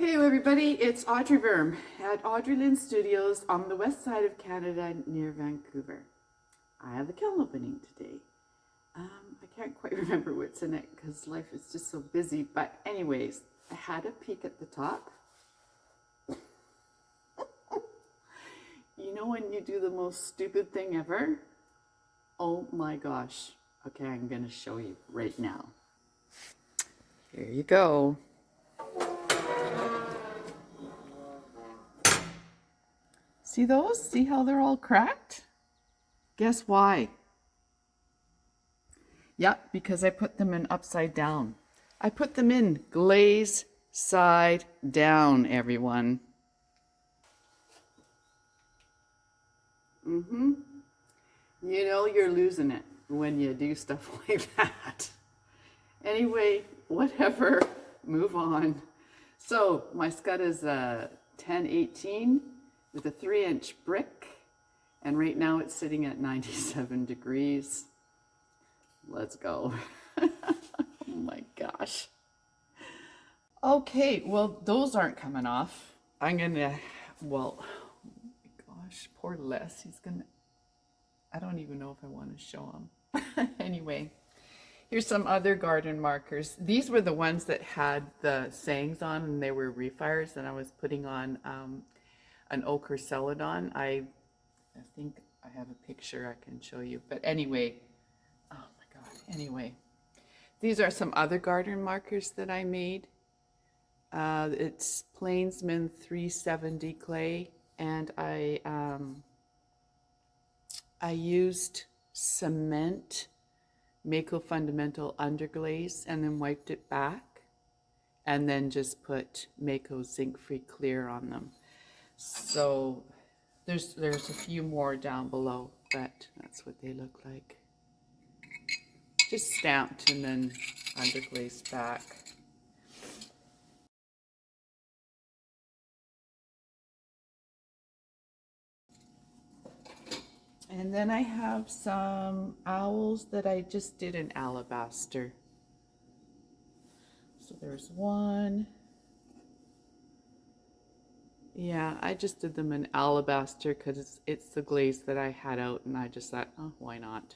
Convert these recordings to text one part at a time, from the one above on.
Hey everybody, it's Audrey at Audrey Lynn Studios on the west side of Canada near Vancouver. I have a kiln opening today. I can't quite remember what's in it because life is just so busy, but anyways, I had a peek at the top. You know when you do the most stupid thing ever? Oh my gosh. Okay, I'm gonna show you right now. Here you go. See those? See how they're all cracked? Guess why? Yep, because I put them in upside down. I put them in glaze side down, everyone. You know you're losing it when you do stuff like that. Anyway, whatever, move on. So my scud is a 1018 with a 3-inch brick, and right now it's sitting at 97 degrees. Let's go. Oh my gosh. Okay, well, those aren't coming off. I'm gonna, well, oh my gosh, poor Les. He's gonna, I don't even know if I want to show him. Anyway, here's some other garden markers. These were the ones that had the sayings on, and they were refires, and I was putting on an ochre celadon. I think I have a picture I can show you. But anyway, oh my God, anyway. These are some other garden markers that I made. It's Plainsman 370 clay, and I used cement Mako Fundamental underglaze and then wiped it back, and then just put Mako zinc-free clear on them. So there's a few more down below, but that's what they look like. Just stamped and then underglazed back. And then I have some owls that I just did in alabaster. So there's one. Yeah, I just did them in alabaster because it's the glaze that I had out, and I just thought, oh, why not?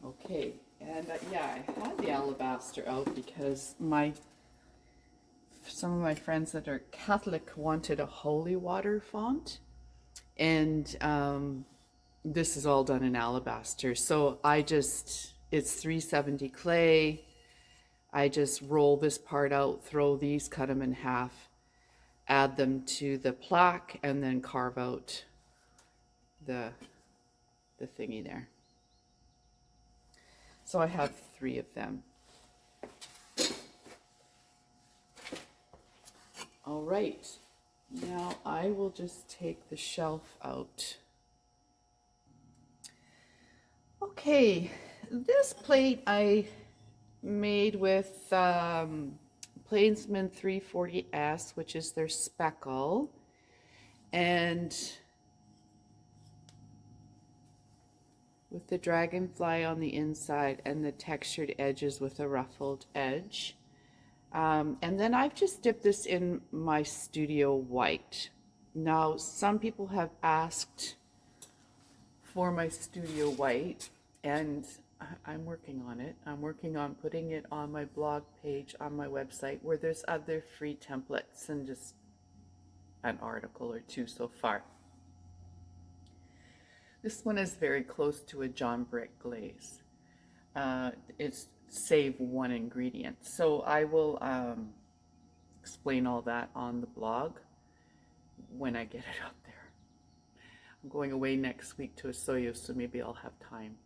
Okay, and yeah, I had the alabaster out because some of my friends that are Catholic wanted a holy water font, and this is all done in alabaster. So it's 370 clay. I just roll this part out, throw these, cut them in half, add them to the plaque, and then carve out the thingy there. So I have 3 of them. All right, now I will just take the shelf out. Okay, this plate I made with Plainsman 340S, which is their speckle, and with the dragonfly on the inside and the textured edges with a ruffled edge. And then I've just dipped this in my studio white. Now, some people have asked for my studio white, and I'm working on it. I'm working on putting it on my blog page on my website, where there's other free templates and just an article or 2 so far. This one is very close to a John Brick glaze. It's save 1 ingredient. So I will explain all that on the blog when I get it up there. I'm going away next week to Heyo, so maybe I'll have time.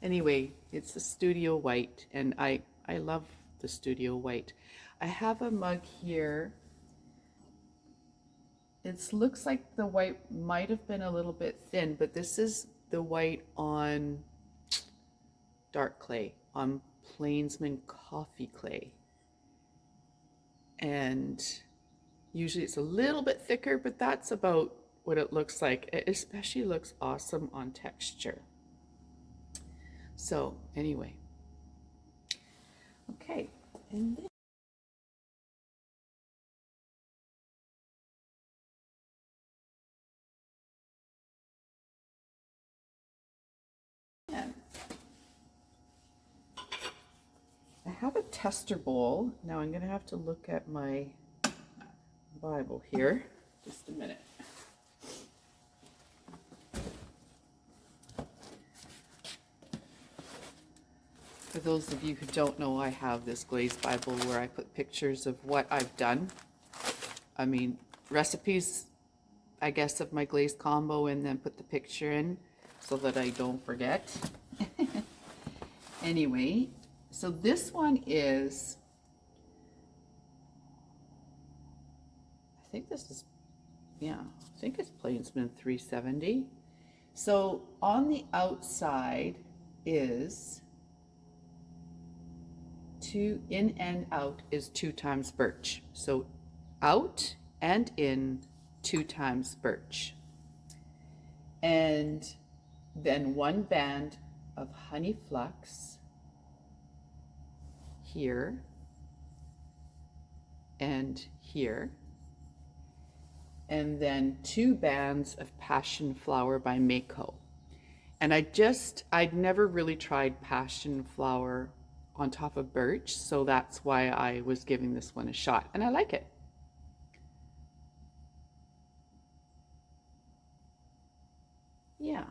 Anyway, it's the studio white, and I love the studio white. I have a mug here. It looks like the white might have been a little bit thin, but this is the white on dark clay, on Plainsman coffee clay. And usually it's a little bit thicker, but that's about what it looks like. It especially looks awesome on texture. So anyway, okay, and then I have a tester bowl. Now I'm going to have to look at my Bible here. Just a minute. For those of you who don't know, I have this Glaze Bible where I put pictures of what I've done. I mean, recipes, I guess, of my glaze combo, and then put the picture in so that I don't forget. Anyway, so this one is, I think this is, yeah, I think it's Plainsman 370. So on the outside is in and out is 2 times birch. So out and in 2 times birch. And then 1 band of honey flux here and here. And then 2 bands of passion flower by Mako. And I'd never really tried passion flower on top of birch, so that's why I was giving this one a shot, and I like it. Yeah.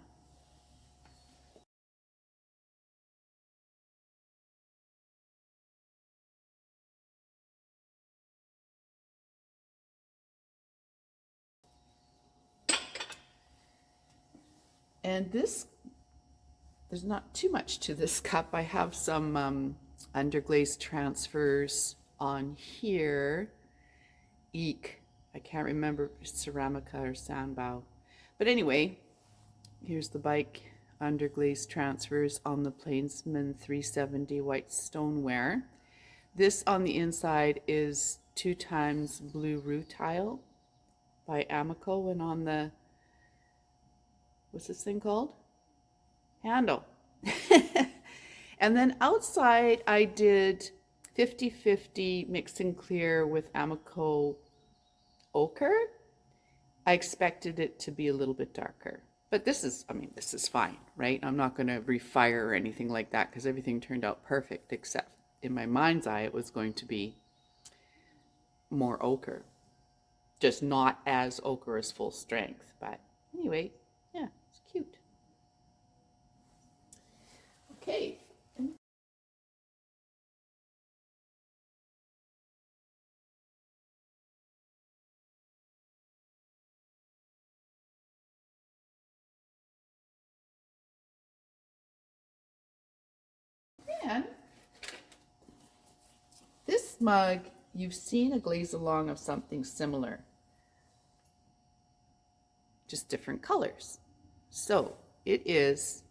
And this, there's not too much to this cup. I have some underglaze transfers on here. Eek. I can't remember if it's Ceramica or Sandbow. But anyway, here's the bike underglaze transfers on the Plainsman 370 white stoneware. This on the inside is 2 times blue rutile by Amico, and on the, what's this thing called? Handle. And then outside I did 50-50 mix and clear with Amico ochre. I expected it to be a little bit darker, but this is, I mean, this is fine, right? I'm not going to refire or anything like that because everything turned out perfect, except in my mind's eye it was going to be more ochre, just not as ochre as full strength. But anyway, yeah, it's cute. Okay. And this mug, you've seen a glaze-a-long of something similar, just different colors. So it is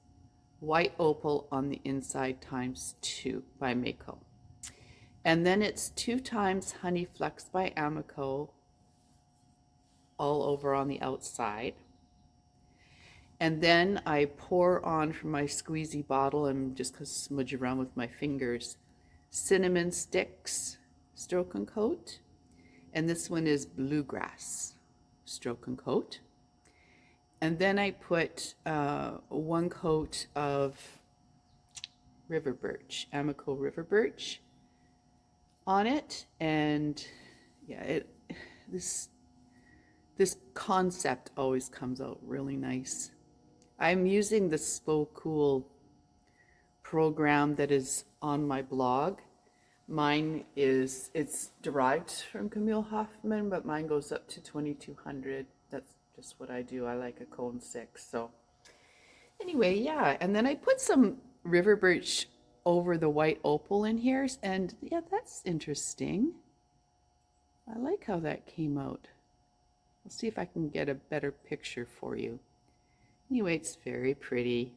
white opal on the inside times 2 by Mako. And then it's 2 times honey flux by Amico all over on the outside. And then I pour on from my squeezy bottle, and just because smudge around with my fingers, cinnamon sticks, stroke and coat. And this one is bluegrass, stroke and coat. And then I put 1 coat of river birch, Amico river birch on it. And yeah, this concept always comes out really nice. I'm using the Slow Cool program that is on my blog. Mine is, it's derived from Camille Hoffman, but mine goes up to 2200. That's just what I do. I like a cone 6. So anyway, yeah. And then I put some river birch over the white opal in here. And yeah, that's interesting. I like how that came out. I'll see if I can get a better picture for you. Anyway, it's very pretty.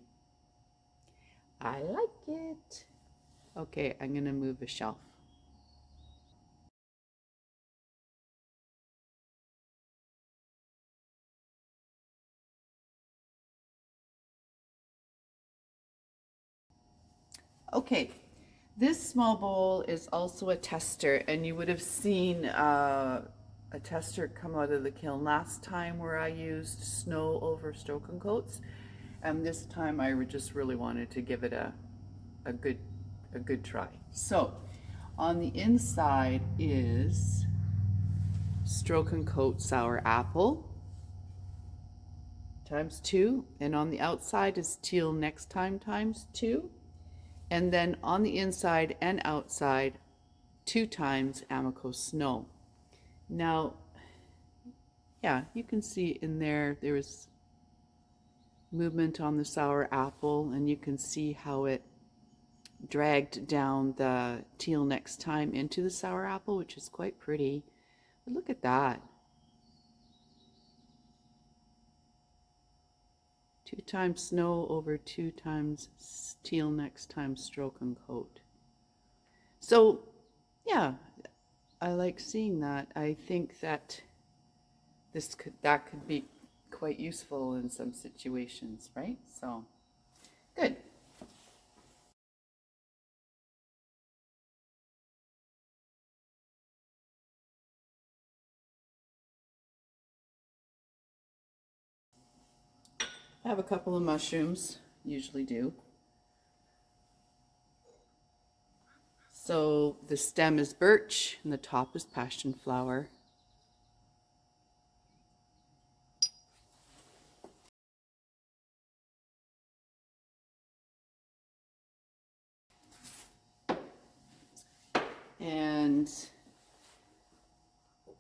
I like it. Okay, I'm gonna move a shelf. Okay, this small bowl is also a tester, and you would have seen a tester come out of the kiln last time where I used snow over stroke and coats, and this time I just really wanted to give it a good try. So on the inside is stroke and coat sour apple ×2, and on the outside is teal next time ×2. And then on the inside and outside, 2 times Amico Snow. Now, yeah, you can see in there was movement on the sour apple, and you can see how it dragged down the teal next time into the sour apple, which is quite pretty. But look at that. 2 times snow over 2 times teal next time stroke and coat. So, yeah, I like seeing that. I think that that could be quite useful in some situations, right? So, good. I have a couple of mushrooms, usually do. So the stem is birch and the top is passion flower. And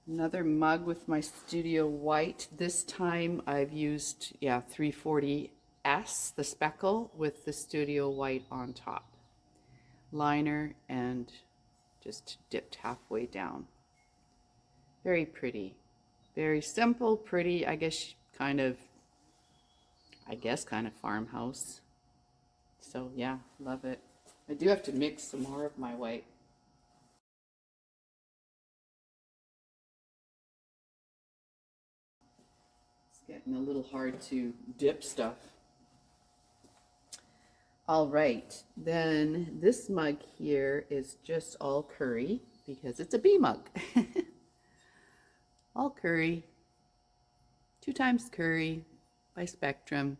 another mug with my Studio White. This time I've used, 340S, the speckle, with the Studio White on top. Liner and just dipped halfway down. Very pretty. Very simple, pretty, I guess kind of farmhouse. So yeah, love it. I do have to mix some more of my white. It's getting a little hard to dip stuff. All right, then this mug here is just all curry because it's a bee mug. All curry, 2 times curry by Spectrum.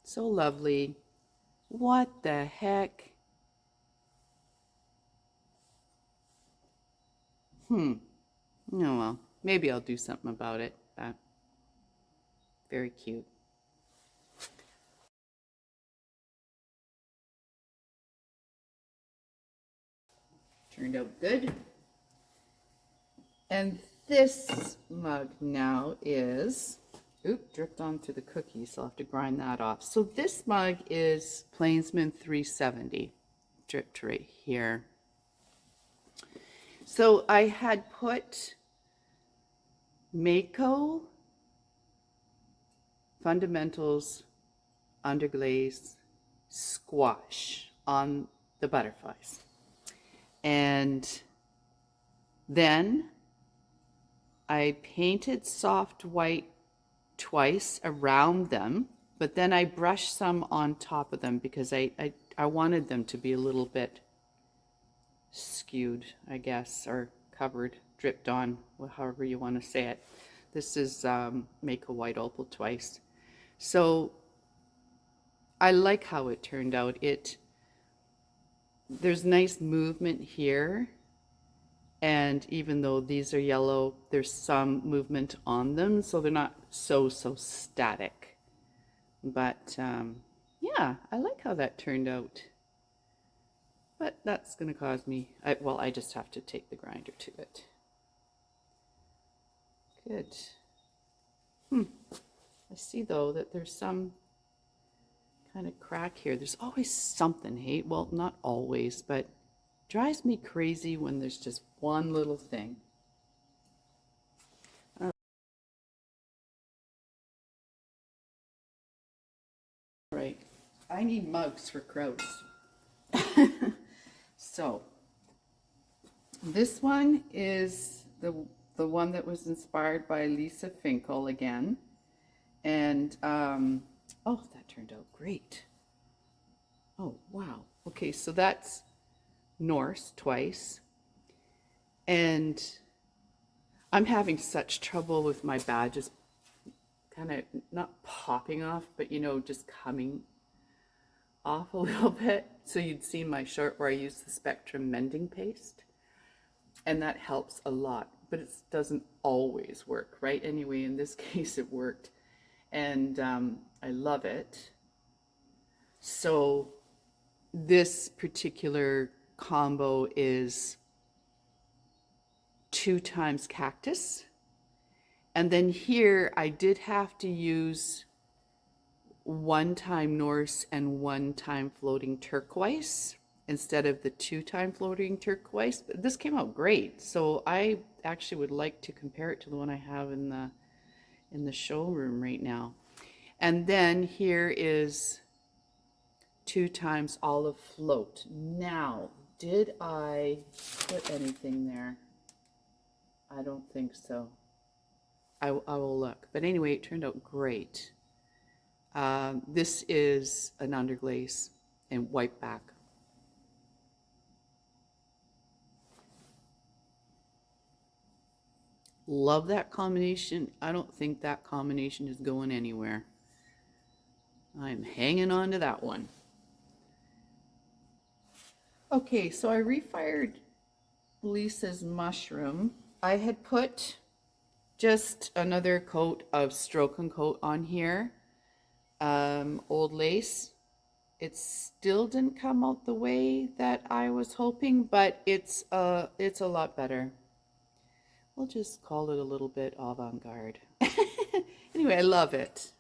So lovely. What the heck? Oh well, maybe I'll do something about it. Very cute. Turned out good. And this mug now is, dripped onto the cookie, so I'll have to grind that off. So this mug is Plainsman 370, dripped right here. So I had put Mako Fundamentals Underglaze Squash on the butterflies. And then I painted soft white twice around them, but then I brushed some on top of them because I wanted them to be a little bit skewed, I guess, or covered, dripped on, however you want to say it. This is Make a White Opal twice. So I like how it turned out. There's nice movement here, and even though these are yellow, there's some movement on them, so they're not so static. But yeah, I like how that turned out. But that's going to cause me, I just have to take the grinder to it. Good. I see though that there's some kind of crack here. There's always something, hey? Well, not always, but drives me crazy when there's just one little thing. All right, I need mugs for crows. So this one is the one that was inspired by Lisa Finkel again. And oh, that turned out great. Oh, wow. Okay, so that's Norse twice. And I'm having such trouble with my badges kind of not popping off, but you know, just coming off a little bit. So you'd see my shirt where I use the Spectrum mending paste, and that helps a lot, but it doesn't always work, right? Anyway, in this case it worked, and I love it. So this particular combo is 2 times cactus, and then here I did have to use 1 time Norse and 1 time floating turquoise instead of the 2 time floating turquoise. But this came out great, so I actually would like to compare it to the one I have in the showroom right now. And then here is 2 times olive float. Now, did I put anything there? I don't think so. I will look. But anyway, it turned out great. This is an underglaze and white back. Love that combination. I don't think that combination is going anywhere. I'm hanging on to that one. Okay, so I refired Lisa's mushroom. I had put just another coat of Stroke and Coat on here. Old lace. It still didn't come out the way that I was hoping, but it's a lot better. We'll just call it a little bit avant-garde. Anyway, I love it.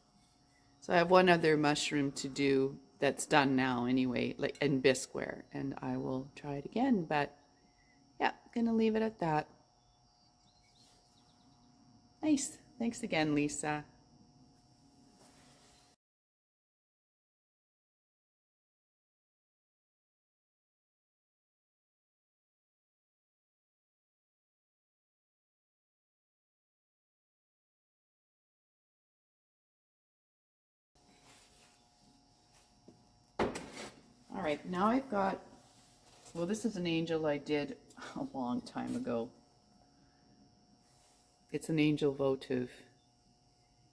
So I have one other mushroom to do that's done now anyway, like in bisqueware, and I will try it again, but yeah, gonna leave it at that. Nice. Thanks again, Lisa. All right, now I've got, well, this is an angel I did a long time ago. It's an angel votive,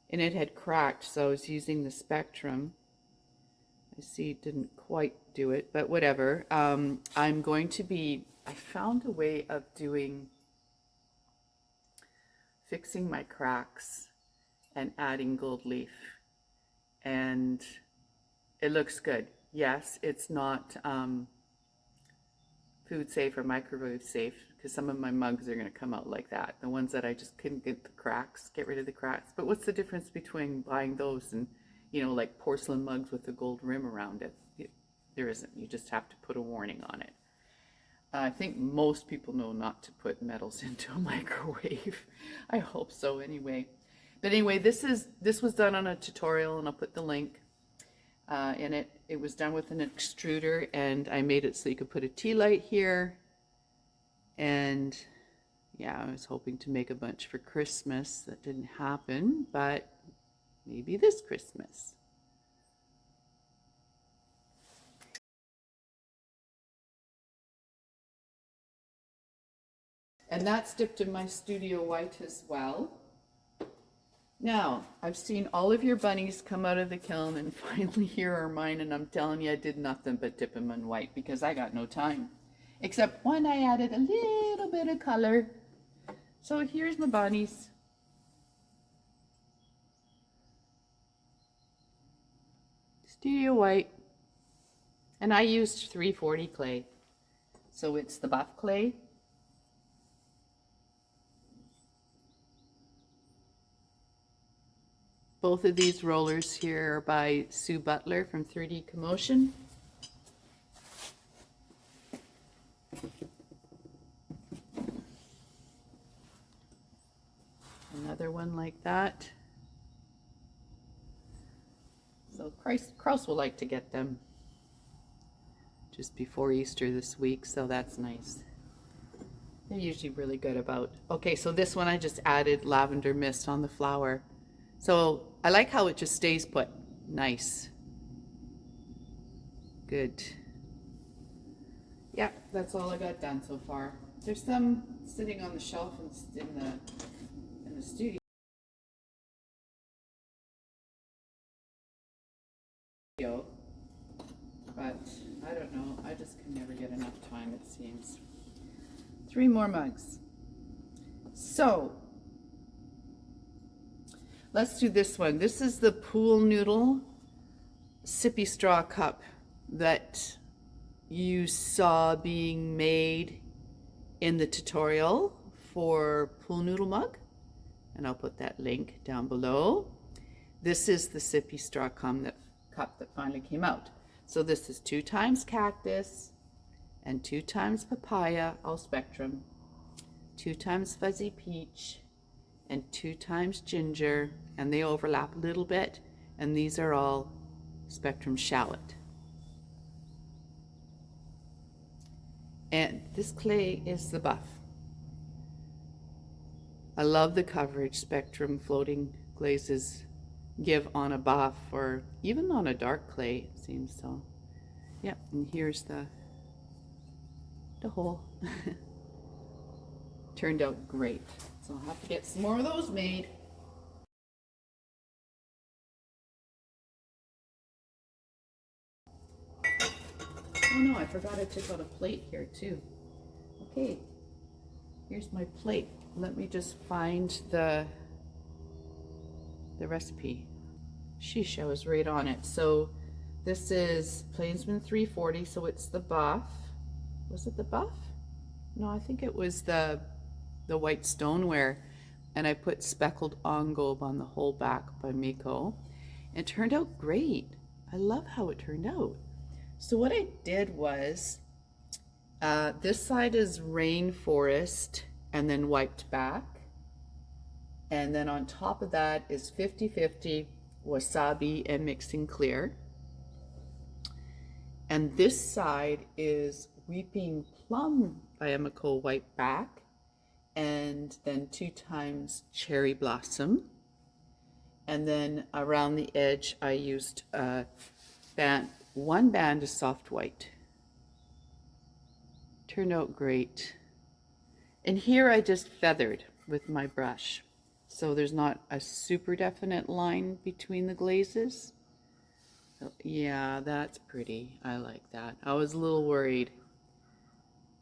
and it had cracked, so I was using the Spectrum. I see it didn't quite do it, but whatever. I'm going to be, I found a way of fixing my cracks and adding gold leaf, and it looks good. Yes, it's not food safe or microwave safe, because some of my mugs are going to come out like that. The ones that I just couldn't get rid of the cracks. But what's the difference between buying those and, you know, like porcelain mugs with a gold rim around it? There isn't. You just have to put a warning on it. I think most people know not to put metals into a microwave. I hope so anyway. But anyway, this was done on a tutorial, and I'll put the link in it. It was done with an extruder, and I made it so you could put a tea light here. And yeah, I was hoping to make a bunch for Christmas. That didn't happen, but maybe this Christmas. And that's dipped in my studio white as well. Now, I've seen all of your bunnies come out of the kiln, and finally here are mine, and I'm telling you, I did nothing but dip them in white because I got no time. Except when I added a little bit of color. So here's my bunnies. Studio white. And I used 340 clay. So it's the buff clay. Both of these rollers here are by Sue Butler from 3D Commotion. Another one like that. So Kraus will like to get them just before Easter this week, so that's nice. They're usually really good about. Okay, so this one I just added lavender mist on the flower. So I like how it just stays put. Nice. Good. Yeah, that's all I got done so far. There's some sitting on the shelf in the studio, but I don't know. I just can never get enough time, it seems. 3 more mugs. So let's do this one. This is the pool noodle sippy straw cup that you saw being made in the tutorial for pool noodle mug, and I'll put that link down below. This is the sippy straw cup that finally came out. So this is 2 times cactus and 2 times papaya, all spectrum, 2 times fuzzy peach, and 2 times ginger, and they overlap a little bit, and these are all spectrum shallot. And this clay is the buff. I love the coverage spectrum floating glazes give on a buff, or even on a dark clay, it seems. So yeah, and here's the hole. Turned out great, so I'll have to get some more of those made. Oh no, I forgot I took out a plate here too. Okay, here's my plate. Let me just find the recipe. Sheesh, I was right on it. So this is Plainsman 340, so it's the buff. Was it the buff? No, I think it was the white stoneware, and I put speckled engobe on the whole back by Miko. It turned out great. I love how it turned out. So what I did was, this side is rainforest and then wiped back. And then on top of that is 50-50 wasabi and mixing clear. And this side is Weeping Plum by Emiko wiped back. And then 2 times cherry blossom. And then around the edge I used one band of soft white. Turned out great. And here I just feathered with my brush, so there's not a super definite line between the glazes. So, yeah, that's pretty. I like that. I was a little worried.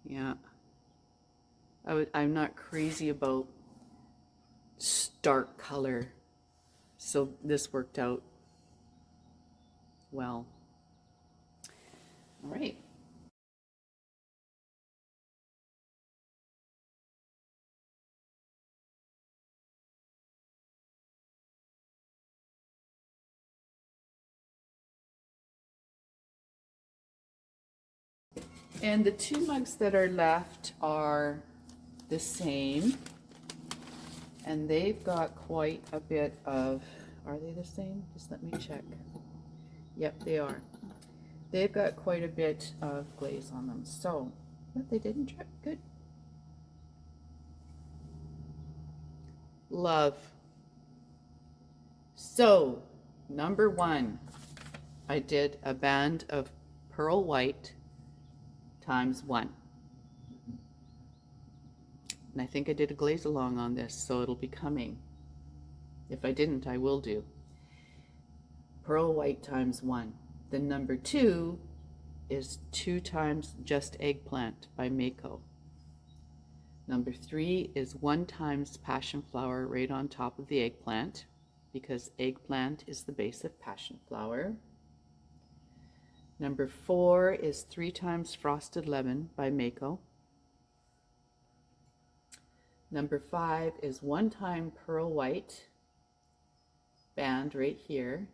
Yeah. I'm not crazy about stark color, so this worked out well. All right. And the 2 mugs that are left are the same, and they've got quite a bit of, are they the same? Just let me check. Yep, they are. They've got quite a bit of glaze on them, so, but they didn't try, good. Love. So, number 1, I did a band of pearl white times 1. And I think I did a glaze-a-long on this, so it'll be coming. If I didn't, I will do. Pearl white times 1. Then number 2 is 2 times just eggplant by Mako. Number 3 is 1 times passion flower right on top of the eggplant, because eggplant is the base of passion flower. Number 4 is 3 times frosted lemon by Mako. Number 5 is 1 time pearl white band right here.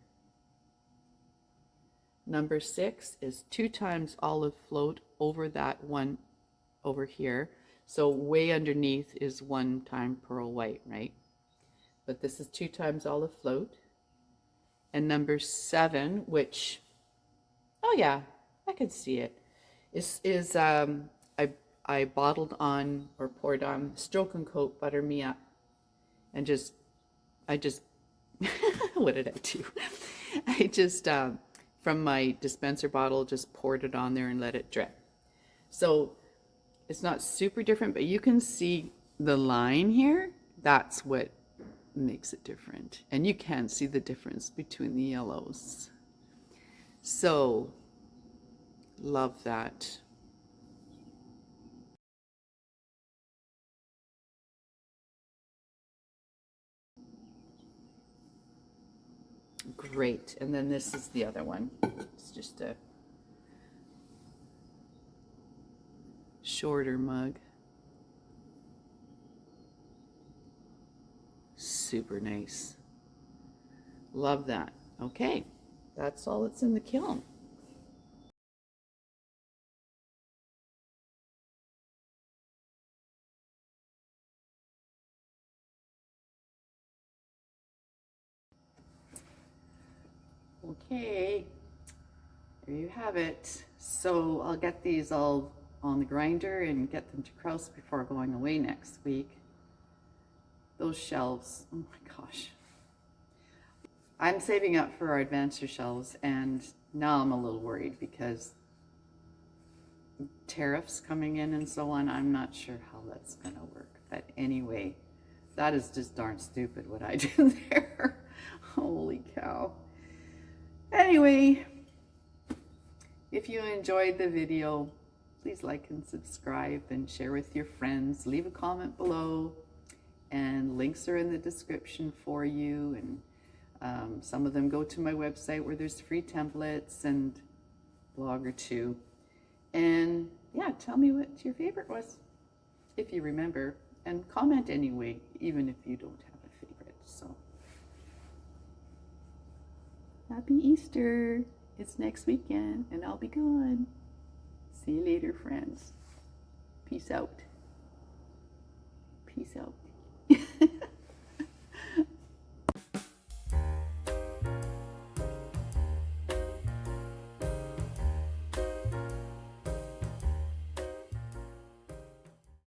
Number 6 is 2 times olive float over that one over here. So way underneath is 1 time pearl white, right? But this is 2 times olive float. And number 7, which, oh yeah, I could see it, is I bottled on or poured on Stroke and Coat Butter Me Up, and I just what did I do? I just from my dispenser bottle, just poured it on there and let it drip. So it's not super different, but you can see the line here. That's what makes it different. And you can see the difference between the yellows. So, love that. Great. And then this is the other one. It's just a shorter mug. Super nice. Love that. Okay, that's all that's in the kiln. Okay, there you have it. So I'll get these all on the grinder and get them to crouse before going away next week. Those shelves, oh my gosh. I'm saving up for our advancer shelves, and now I'm a little worried because tariffs coming in and so on. I'm not sure how that's gonna work. But anyway, that is just darn stupid what I did there. Holy cow. Anyway, if you enjoyed the video, please like and subscribe and share with your friends. Leave a comment below, and links are in the description for you. And some of them go to my website where there's free templates and blog or two. And yeah, tell me what your favorite was, if you remember, and comment anyway, even if you don't have a favorite. So happy Easter. It's next weekend and I'll be gone. See you later, friends. Peace out. Peace out.